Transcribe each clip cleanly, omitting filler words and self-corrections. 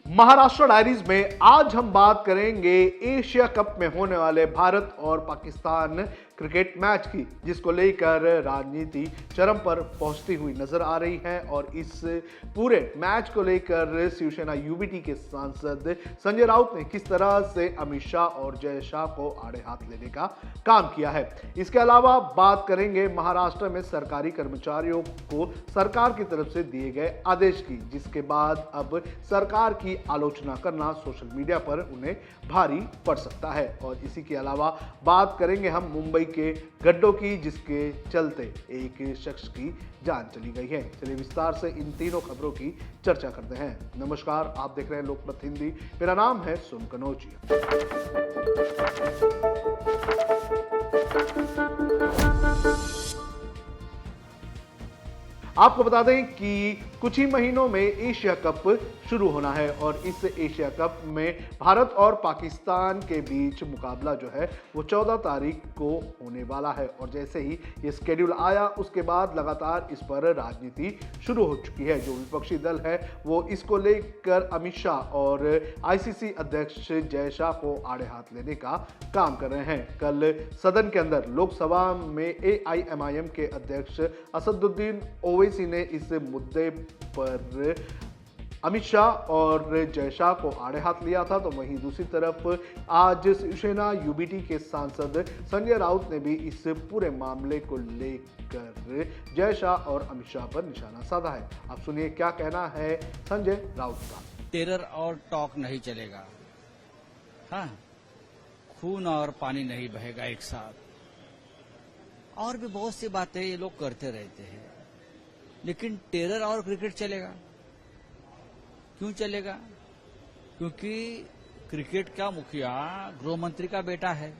Maharashtra diaries में आज हम बात करेंगे एशिया कप में होने वाले भारत और पाकिस्तान क्रिकेट मैच की, जिसको लेकर राजनीति चरम पर पहुंचती हुई नजर आ रही है। और इस पूरे मैच को लेकर शिवसेना यूबीटी के सांसद संजय राउत ने किस तरह से अमित शाह और जय शाह को आड़े हाथ लेने का काम किया है। इसके अलावा बात करेंगे महाराष्ट्र में सरकारी कर्मचारियों को सरकार की तरफ से दिए गए आदेश की, जिसके बाद अब सरकार की आलोचना करना सोशल मीडिया पर उन्हें भारी पड़ सकता है। और इसी के अलावा बात करेंगे हम मुंबई के गड्ढों की, जिसके चलते एक शख्स की जान चली गई है। चलिए विस्तार से इन तीनों खबरों की चर्चा करते हैं। नमस्कार, आप देख रहे हैं लोकमत हिंदी। मेरा नाम है सोम कनौजिया। आपको बता दें कि कुछ ही महीनों में एशिया कप शुरू होना है और इस एशिया कप में भारत और पाकिस्तान के बीच मुकाबला जो है वो 14 तारीख को होने वाला है। और जैसे ही ये शेड्यूल आया उसके बाद लगातार इस पर राजनीति शुरू हो चुकी है। जो विपक्षी दल है वो इसको लेकर अमित शाह और आईसीसी अध्यक्ष जय शाह को आड़े हाथ लेने का काम कर रहे हैं। कल सदन के अंदर लोकसभा में एआईएमआईएम के अध्यक्ष असदुद्दीन ओवैसी ने इस मुद्दे पर अमित शाह और जय शाह को आड़े हाथ लिया था। तो वहीं दूसरी तरफ आज शिवसेना यूबीटी के सांसद संजय राउत ने भी इस पूरे मामले को लेकर जय शाह और अमित शाह पर निशाना साधा है। आप सुनिए क्या कहना है संजय राउत का। टेरर और टॉक नहीं चलेगा, हाँ, खून और पानी नहीं बहेगा एक साथ। और भी बहुत सी बातें ये लोग करते रहते हैं, लेकिन टेरर और क्रिकेट चलेगा। क्यों चलेगा? क्योंकि क्रिकेट का मुखिया गृह मंत्री का बेटा है,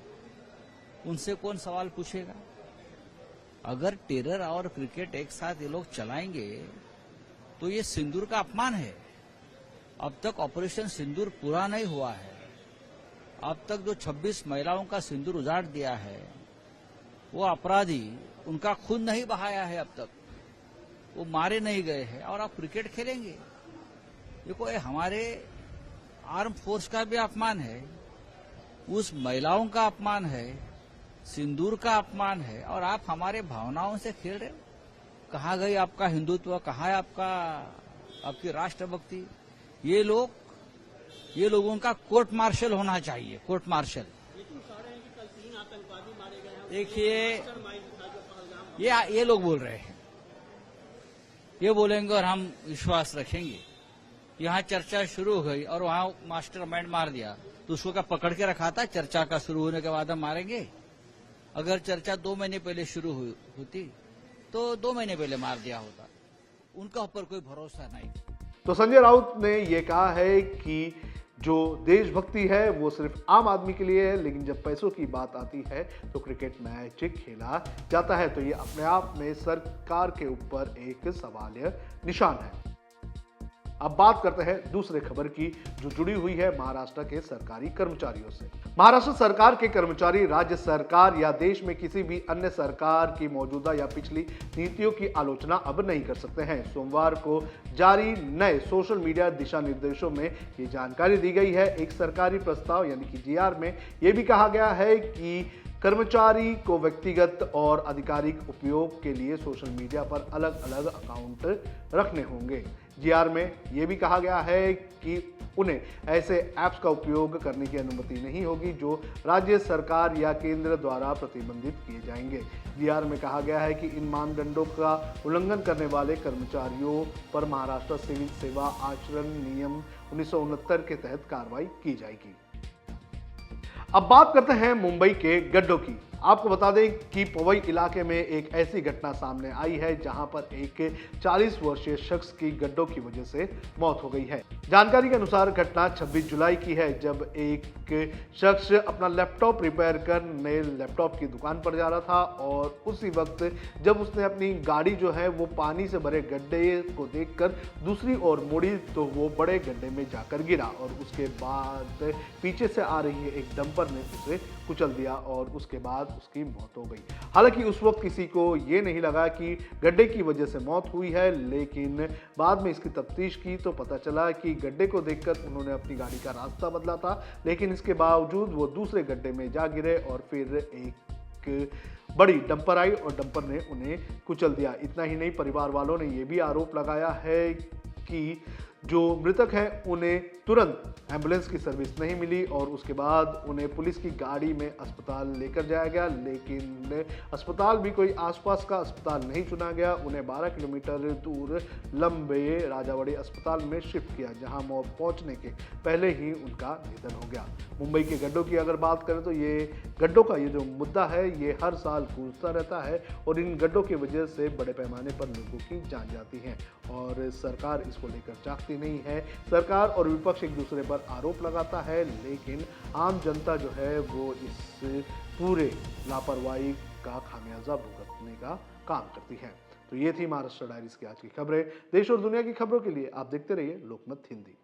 उनसे कौन सवाल पूछेगा? अगर टेरर और क्रिकेट एक साथ ये लोग चलाएंगे तो ये सिंदूर का अपमान है। अब तक ऑपरेशन सिंदूर पूरा नहीं हुआ है। अब तक जो 26 महिलाओं का सिंदूर उजाड़ दिया है वो अपराधी उनका खून नहीं बहाया है, अब तक वो मारे नहीं गए हैं और आप क्रिकेट खेलेंगे। देखो, ये हमारे आर्म फोर्स का भी अपमान है, उस महिलाओं का अपमान है, सिंदूर का अपमान है, और आप हमारे भावनाओं से खेल रहे हो। कहाँ गई आपका हिंदुत्व, कहाँ है आपकी राष्ट्रभक्ति? ये लोगों का कोर्ट मार्शल होना चाहिए, कोर्ट मार्शल। देखिए, ये लोग बोल रहे हैं, ये बोलेंगे और हम विश्वास रखेंगे। यहाँ चर्चा शुरू हो गई और वहाँ मास्टरमाइंड मार दिया, तो उसको क्या पकड़ के रखा था? चर्चा का शुरू होने के बाद हम मारेंगे? अगर चर्चा 2 महीने पहले शुरू होती तो 2 महीने पहले मार दिया होता। उनका ऊपर कोई भरोसा नहीं। तो संजय राउत ने यह कहा है कि जो देशभक्ति है वो सिर्फ आम आदमी के लिए है, लेकिन जब पैसों की बात आती है तो क्रिकेट मैच खेला जाता है। तो ये अपने आप में सरकार के ऊपर एक सवालिया निशान है। अब बात करते हैं दूसरे खबर की, जो जुड़ी हुई है महाराष्ट्र के सरकारी कर्मचारियों से। महाराष्ट्र सरकार के कर्मचारी राज्य सरकार या देश में किसी भी अन्य सरकार की मौजूदा या पिछली नीतियों की आलोचना अब नहीं कर सकते हैं। सोमवार को जारी नए सोशल मीडिया दिशा निर्देशों में ये जानकारी दी गई है। एक सरकारी प्रस्ताव यानी कि जीआर में यह भी कहा गया है कि कर्मचारी को व्यक्तिगत और आधिकारिक उपयोग के लिए सोशल मीडिया पर अलग अलग अकाउंट रखने होंगे। जीआर में यह भी कहा गया है कि उन्हें ऐसे ऐप्स का उपयोग करने की अनुमति नहीं होगी जो राज्य सरकार या केंद्र द्वारा प्रतिबंधित किए जाएंगे। जीआर में कहा गया है कि इन मानदंडों का उल्लंघन करने वाले कर्मचारियों पर महाराष्ट्र सिविल सेवा आचरण नियम 1969 के तहत कार्रवाई की जाएगी। अब बात करते हैं मुंबई के गड्ढों की। आपको बता दें कि पवई इलाके में एक ऐसी घटना सामने आई है जहां पर एक 40 वर्षीय शख्स की गड्ढों की वजह से मौत हो गई है। जानकारी के अनुसार घटना 26 जुलाई की है, जब एक शख्स अपना लैपटॉप रिपेयर कर नए लैपटॉप की दुकान पर जा रहा था और उसी वक्त जब उसने अपनी गाड़ी जो है वो पानी से भरे गड्ढे को देखकर दूसरी ओर मुड़ी तो वो बड़े गड्ढे में जाकर गिरा और उसके बाद पीछे से आ रही एक डंपर ने उसे कुचल दिया और उसके बाद बाद उसकी मौत हो गई। हालांकि उस वक्त किसी को ये नहीं लगा कि गड्ढे की वजह से मौत हुई है, लेकिन बाद में इसकी तफ्तीश की तो पता चला कि गड्ढे को देखकर उन्होंने अपनी गाड़ी का रास्ता बदला था, लेकिन इसके बावजूद वो दूसरे गड्ढे में जा गिरे और फिर एक बड़ी डंपर आई और डंपर ने उन्हें कुचल दिया। इतना ही नहीं, परिवार वालों ने यह भी आरोप लगाया है कि जो मृतक हैं उन्हें तुरंत एम्बुलेंस की सर्विस नहीं मिली और उसके बाद उन्हें पुलिस की गाड़ी में अस्पताल लेकर जाया गया, लेकिन अस्पताल भी कोई आसपास का अस्पताल नहीं चुना गया। उन्हें 12 किलोमीटर दूर लंबे राजावाड़ी अस्पताल में शिफ्ट किया, जहां मौत पहुंचने के पहले ही उनका निधन हो गया। मुंबई के गड्ढों की अगर बात करें तो ये गड्ढों का ये जो मुद्दा है ये हर साल गूंजता रहता है और इन गड्ढों की वजह से बड़े पैमाने पर लोगों की जान जाती है और सरकार इसको लेकर जागती नहीं है। सरकार और विपक्ष एक दूसरे पर आरोप लगाता है, लेकिन आम जनता जो है वो इस पूरे लापरवाही का खामियाजा भुगतने का काम करती है। तो ये थी महाराष्ट्र डायरीज की आज की खबरें। देश और दुनिया की खबरों के लिए आप देखते रहिए लोकमत हिंदी।